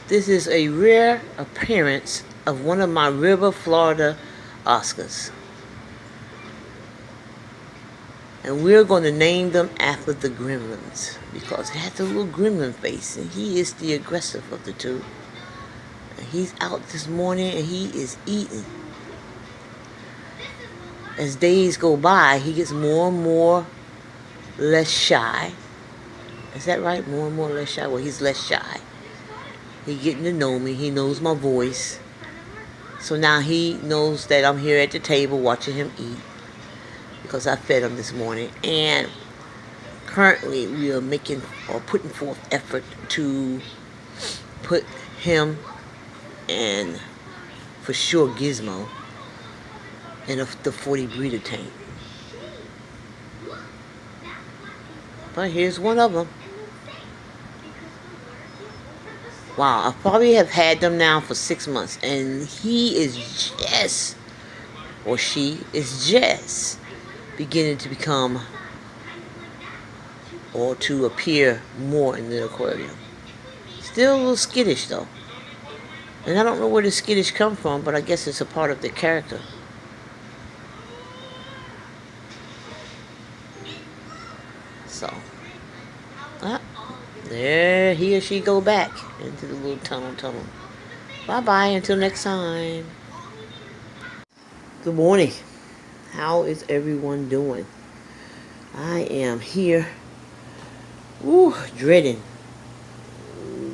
This is a rare appearance of one of my River, Florida Oscars. And we're going to name them after the Gremlins because he has a little gremlin face and he is the aggressive of the two. And he's out this morning and he is eating. As days go by, he gets more and more less shy. Is that right? More and more less shy? Well, he's less shy. He's getting to know me. He knows my voice. So now he knows that I'm here at the table watching him eat because I fed him this morning. And currently we are making or putting forth effort to put him and for sure Gizmo in the 40 breeder tank. But here's one of them. Wow, I probably have had them now for 6 months, and he is just, or she is just beginning to become or to appear more in the aquarium. Still a little skittish though. And I don't know where the skittish come from, but I guess it's a part of the character. So, there he or she go back into the little tunnel. Bye-bye until next time. Good morning. How is everyone doing? I am here, dreading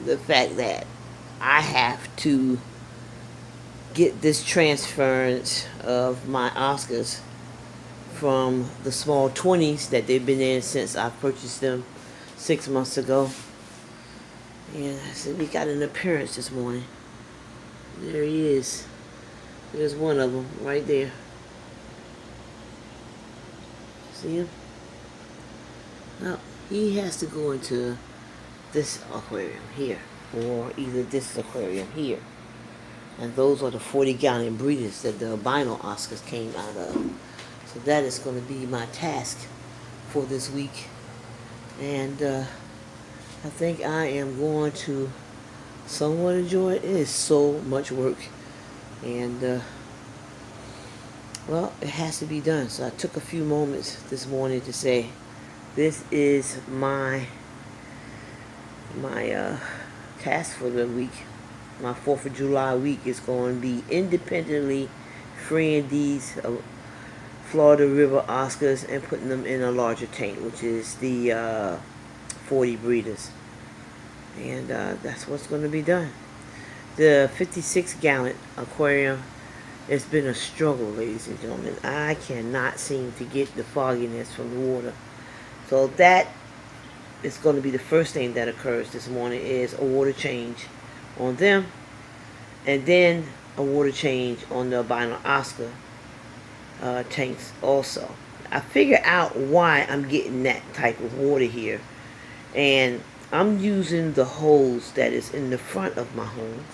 the fact that I have to get this transference of my Oscars from the small 20s that they've been in since I purchased them 6 months ago. And I said, we got an appearance this morning. There he is. There's one of them right there. See him? Well, he has to go into this aquarium here, or either this aquarium here. And those are the 40 gallon breeders that the albino Oscars came out of. So that is going to be my task for this week. And I think I am going to somewhat enjoy it. It is so much work. And well, it has to be done. So I took a few moments this morning to say, this is my task for the week. My 4th of July week is going to be independently freeing these Florida River Oscars and putting them in a larger tank, which is the 40 breeders. And that's what's going to be done. The 56 gallon aquarium, it's been a struggle, ladies and gentlemen. I cannot seem to get the fogginess from the water. So that is going to be the first thing that occurs this morning, is a water change on them, and then a water change on the albino Oscar tanks also. I figure out why I'm getting that type of water here, and I'm using the hose that is in the front of my home.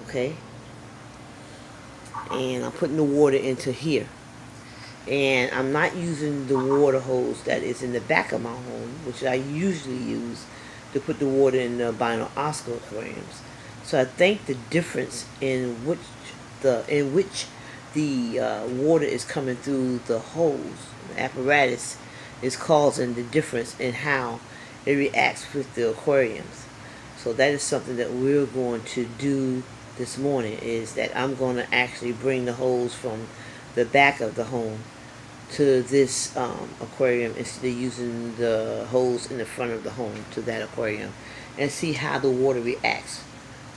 Okay, and I'm putting the water into here, and I'm not using the water hose that is in the back of my home, which I usually use to put the water in the albino Oscar aquariums. So I think the difference in which the water is coming through the hose, the apparatus, is causing the difference in how it reacts with the aquariums. So that is something that we're going to do this morning, is that I'm going to actually bring the hose from the back of the home to this aquarium instead of using the hose in the front of the home to that aquarium, and see how the water reacts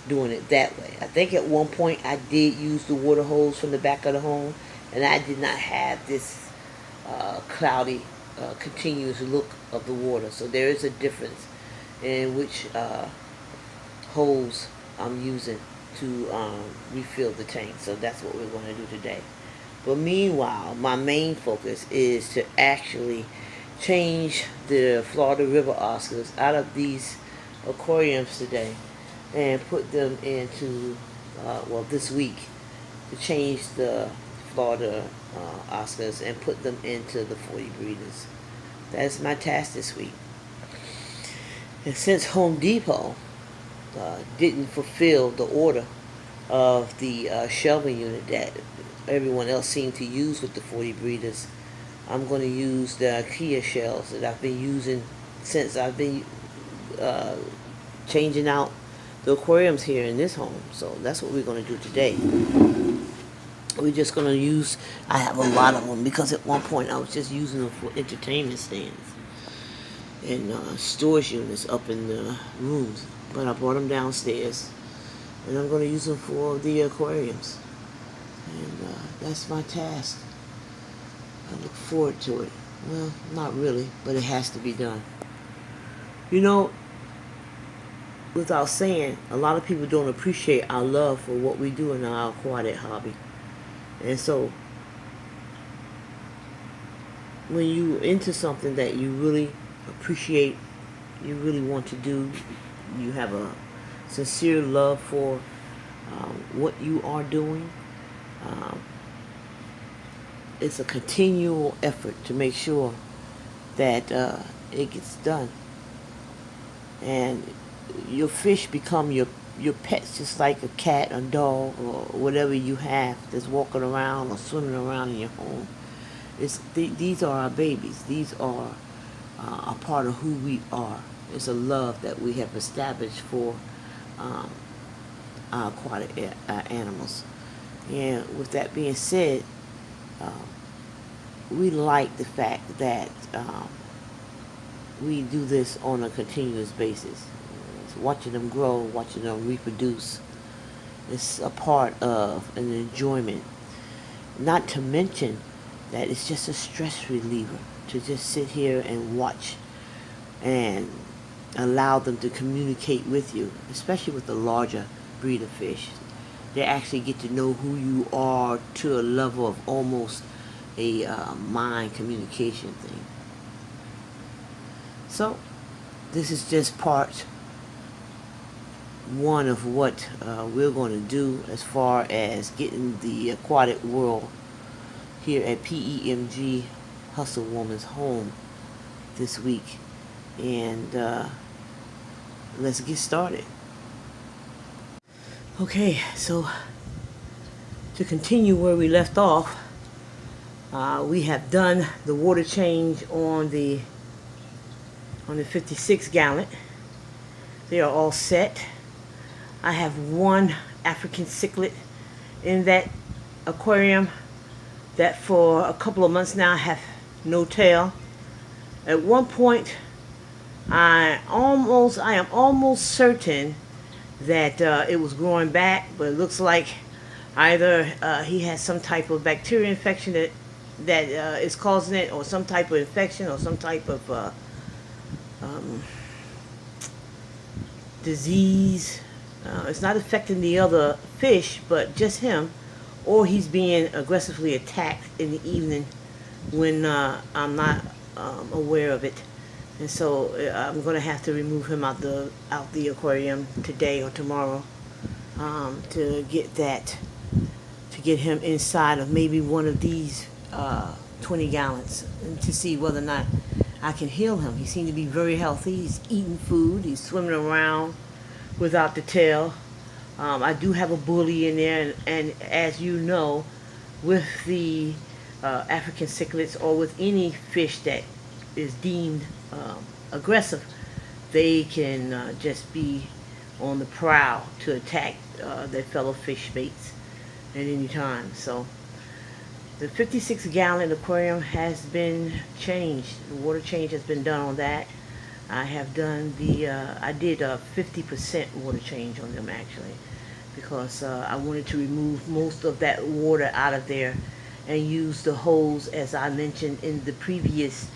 doing it that way. I think at one point I did use the water hose from the back of the home, and I did not have this cloudy continuous look of the water. So there is a difference in which hose I'm using to refill the tank. So that's what we're going to do today. But meanwhile, my main focus is to actually change the Florida River Oscars out of these aquariums today and put them into, well, this week, to change the Florida Oscars and put them into the 40 breeders. That's my task this week. And since Home Depot didn't fulfill the order of the shelving unit that everyone else seemed to use with the 40 breeders. I'm going to use the IKEA shelves that I've been using since I've been changing out the aquariums here in this home. So that's what we're going to do today. We're just going to use, I have a lot of them because at one point I was just using them for entertainment stands and storage units up in the rooms. But I brought them downstairs and I'm going to use them for the aquariums. And that's my task. I look forward to it. Well, not really, but it has to be done. You know, without saying, a lot of people don't appreciate our love for what we do in our aquatic hobby. And so, when you're into something that you really appreciate, you really want to do, you have a sincere love for what you are doing, it's a continual effort to make sure that it gets done. And your fish become your pets, just like a cat, a dog, or whatever you have that's walking around or swimming around in your home. These are our babies. These are a part of who we are. It's a love that we have established for our aquatic animals. And with that being said, we like the fact that we do this on a continuous basis. It's watching them grow, watching them reproduce. It's a part of an enjoyment. Not to mention that it's just a stress reliever to just sit here and watch and allow them to communicate with you, especially with the larger breed of fish. They actually get to know who you are to a level of almost a mind communication thing. So this is just part one of what we're going to do as far as getting the aquatic world here at PEMG Hustle Woman's home this week. And let's get started. Okay, so to continue where we left off, we have done the water change on the 56 gallon. They are all set. I have one African cichlid in that aquarium that for a couple of months now have no tail. At one point, I am almost certain that it was growing back, but it looks like either he has some type of bacteria infection that is causing it, or some type of infection, or some type of disease. It's not affecting the other fish, but just him, or he's being aggressively attacked in the evening when I'm not aware of it. And so I'm going to have to remove him out the aquarium today or tomorrow to get him inside of maybe one of these 20 gallons and to see whether or not I can heal him. He seemed to be very healthy. He's eating food. He's swimming around without the tail. I do have a bully in there, and as you know, with the African cichlids, or with any fish that is deemed aggressive, they can just be on the prowl to attack their fellow fish mates at any time. So the 56 gallon aquarium has been changed. The water change has been done on that. I have done I did a 50% water change on them actually, because I wanted to remove most of that water out of there and use the hose, as I mentioned in the previous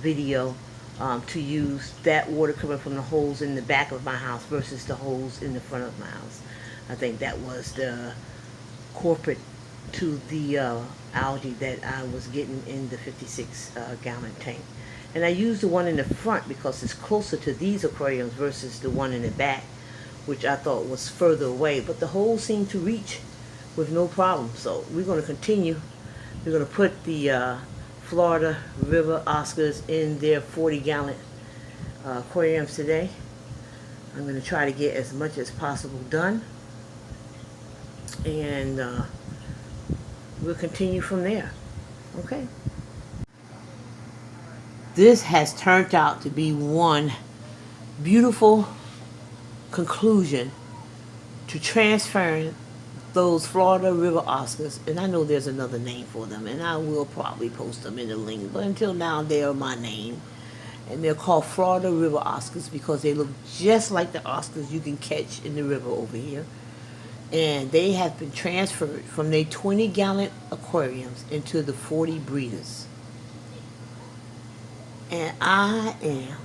video, to use that water coming from the holes in the back of my house versus the holes in the front of my house. I think that was the corporate to the algae that I was getting in the 56 gallon tank. And I used the one in the front because it's closer to these aquariums versus the one in the back, which I thought was further away. But the holes seem to reach with no problem. So we're going to continue. We're going to put the Florida River Oscars in their 40 gallon aquariums today. I'm going to try to get as much as possible done, and we'll continue from there. Okay. This has turned out to be one beautiful conclusion to transferring those Florida River Oscars, and I know there's another name for them, and I will probably post them in the link, but until now they are my name, and they're called Florida River Oscars because they look just like the Oscars you can catch in the river over here, and they have been transferred from their 20-gallon aquariums into the 40 breeders, and I am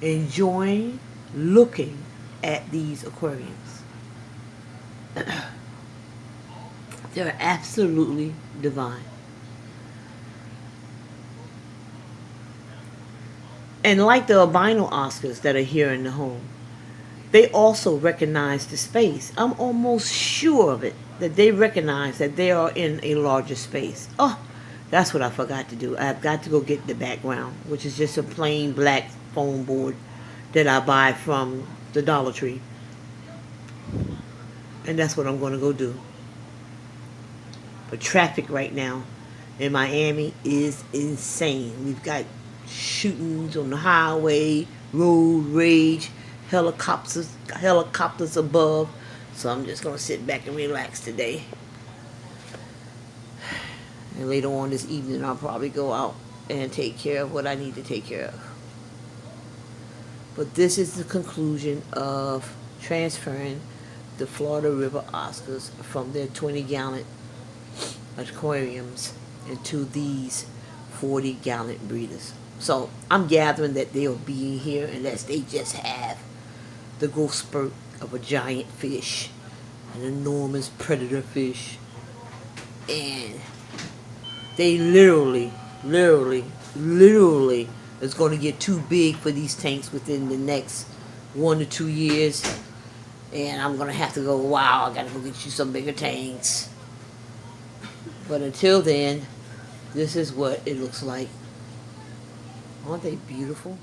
enjoying looking at these aquariums. They're absolutely divine. And like the albino Oscars that are here in the home, they also recognize the space. I'm almost sure of it, that they recognize that they are in a larger space. Oh, that's what I forgot to do. I've got to go get the background, which is just a plain black foam board that I buy from the Dollar Tree. And that's what I'm going to go do. But traffic right now in Miami is insane. We've got shootings on the highway, road rage, helicopters above. So I'm just going to sit back and relax today. And later on this evening, I'll probably go out and take care of what I need to take care of. But this is the conclusion of transferring the Florida River Oscars from their 20-gallon aquariums into these 40-gallon breeders. So I'm gathering that they'll be here unless they just have the growth spurt of a giant fish, an enormous predator fish, and they literally is going to get too big for these tanks within the next 1 to 2 years, and I'm going to have to go, wow, I got to go get you some bigger tanks. But until then, this is what it looks like. Aren't they beautiful?